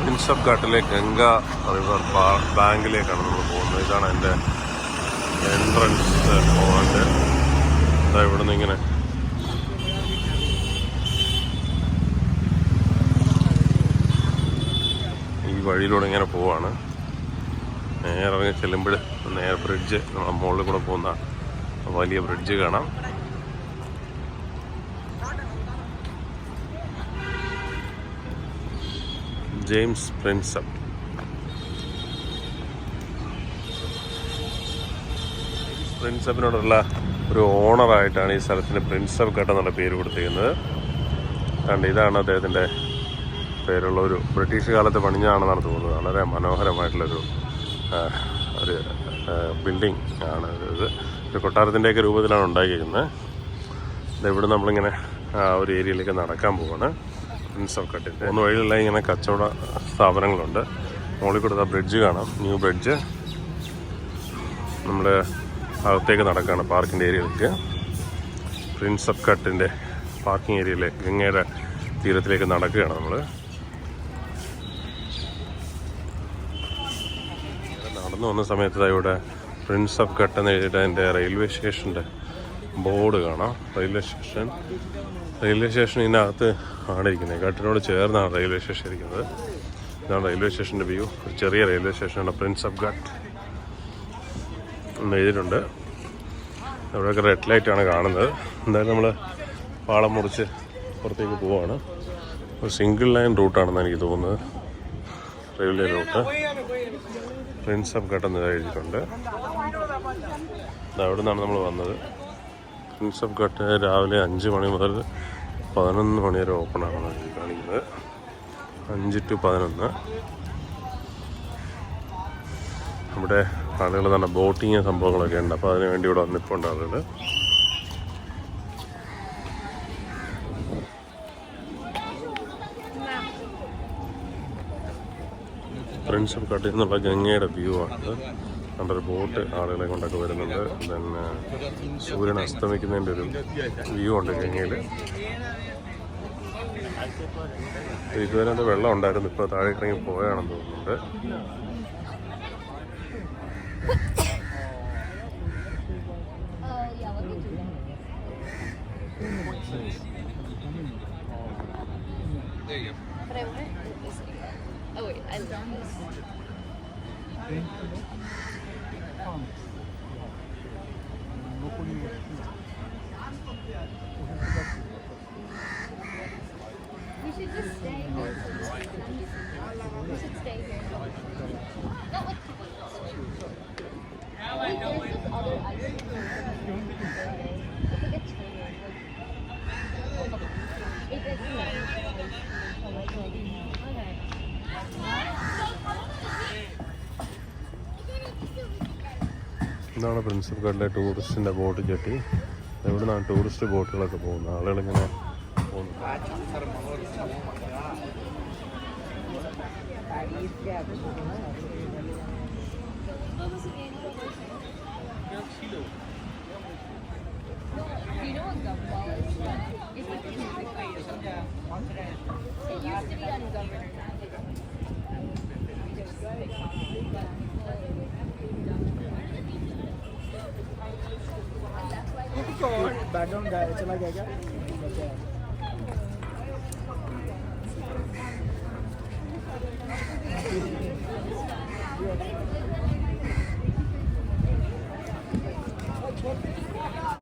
Prince of ഘാട്ടിലെ Ganga river ബാങ്കിലേക്കാണ് നമ്മൾ പോകുന്നത്. ഇതാണ് എൻ്റെ എൻട്രൻസ് പോയിന്റ്. ഇവിടെ നിന്ന് ഇങ്ങനെ ഈ വഴിയിലൂടെ ഇങ്ങനെ പോവാണ്. നേരെ ഇറങ്ങി ചെല്ലുമ്പോൾ നേരെ ബ്രിഡ്ജ്, നമ്മളെ മുകളിൽ കൂടെ പോകുന്ന വലിയ ബ്രിഡ്ജ് കാണാം. James Prinsep. പ്രിൻസപ്പിനോടുള്ള ഒരു ഓണറായിട്ടാണ് ഈ സ്ഥലത്തിന് പ്രിൻസപ്പ് ഘട്ട് എന്നുള്ള പേര് കൊടുത്തിരിക്കുന്നത്. കണ്ട് ഇതാണ് അദ്ദേഹത്തിൻ്റെ പേരുള്ള ഒരു ബ്രിട്ടീഷ് കാലത്ത് പണിഞ്ഞാണെന്നാണ് തോന്നുന്നത്. വളരെ മനോഹരമായിട്ടുള്ളൊരു ഒരു ബിൽഡിംഗ് ആണ് ഇത്. ഒരു കൊട്ടാരത്തിൻ്റെയൊക്കെ രൂപത്തിലാണ് ഉണ്ടാക്കിയിരിക്കുന്നത്. ഇവിടെ നമ്മളിങ്ങനെ ആ ഒരു ഏരിയയിലേക്ക് നടക്കാൻ പോവാണ്. പ്രിൻസ് ഓഫ് ഘട്ടിൻ്റെ 3 വഴിയിലെല്ലാം ഇങ്ങനെ കച്ചവട സ്ഥാപനങ്ങളുണ്ട്. മുകളിൽ കൊടുത്ത ബ്രിഡ്ജ് കാണാം, ന്യൂ ബ്രിഡ്ജ്. നമ്മൾ അകത്തേക്ക് നടക്കുകയാണ് പാർക്കിൻ്റെ ഏരിയയിലേക്ക്. പ്രിൻസ് ഓഫ് ഘട്ടിൻ്റെ പാർക്കിംഗ് ഏരിയയിലേക്ക്, ഗംഗയുടെ തീരത്തിലേക്ക് നടക്കുകയാണ് നമ്മൾ. നടന്നു വന്ന സമയത്ത് ഇവിടെ പ്രിൻസ് ഓഫ് ഘട്ട് എന്ന് എഴുതിയിട്ട് അതിൻ്റെ റെയിൽവേ സ്റ്റേഷൻ്റെ ബോർഡ് കാണാം. റെയിൽവേ സ്റ്റേഷൻ ഇതിനകത്ത് ആണ് ഇരിക്കുന്നത്. ഘട്ടിനോട് ചേർന്നാണ് റെയിൽവേ സ്റ്റേഷൻ ഇരിക്കുന്നത്. ഇതാണ് റെയിൽവേ സ്റ്റേഷൻ്റെ വ്യൂ. ഒരു ചെറിയ റെയിൽവേ സ്റ്റേഷനാണ് പ്രിൻസ് ഓഫ് ഘട്ട് എന്ന് എഴുതിയിട്ടുണ്ട്. അവിടെയൊക്കെ റെഡ് ലൈറ്റാണ് കാണുന്നത്. എന്തായാലും നമ്മൾ പാളം മുറിച്ച് പുറത്തേക്ക് പോവാണ്. ഒരു സിംഗിൾ ലൈൻ റൂട്ടാണെന്ന് എനിക്ക് തോന്നുന്നത്, railway root. Prince of Ghat എന്ന് എഴുതിയിട്ടുണ്ട്. അവിടെ നിന്നാണ് നമ്മൾ വന്നത്. പ്രിൻസ് ഓഫ് ഘട്ട് രാവിലെ 5 മണി മുതൽ 11 മണി വരെ ഓപ്പണാണെന്ന് കാണിക്കുന്നത്. 5 to 11. ഇവിടെ ആളുകൾ തന്നെ ബോട്ടിങ് സംഭവങ്ങളൊക്കെ ഉണ്ട്. അപ്പോൾ അതിന് വേണ്ടി ഇവിടെ വന്നിട്ടുണ്ട് ആളുകൾ. പ്രിൻസ് ഓഫ് ഘട്ടിൽ നിന്നുള്ള ഗംഗയുടെ വ്യൂ ആണ്. നല്ലൊരു ബോട്ട് ആളുകളെ കൊണ്ടൊക്കെ വരുന്നുണ്ട്. പിന്നെ സൂര്യൻ അസ്തമിക്കുന്നതിൻ്റെ ഒരു വ്യൂ ഉണ്ട് ഗംഗയിൽ. ഇതുവരെ എൻ്റെ വെള്ളം ഉണ്ടായിരുന്നു, ഇപ്പോൾ താഴേക്ക് ഇറങ്ങി പോയാണെന്ന് തോന്നുന്നുണ്ട്. We should just stay here. We should stay here. Not like wait, there's this other ice cream. It's like a chain. It's ഇതാണ് പ്രിൻസ് ഓഫ് ഘട്ടിലെ ടൂറിസ്റ്റിൻ്റെ ബോട്ട് ജെട്ടി. ഇവിടെ നിന്നാണ് ടൂറിസ്റ്റ് ബോട്ടുകളൊക്കെ പോകുന്നത്. ആളുകളിങ്ങനെ പോകുന്നു. You know what gumball is? It's like a music video. It used to be on Governor. Background चला गया क्या?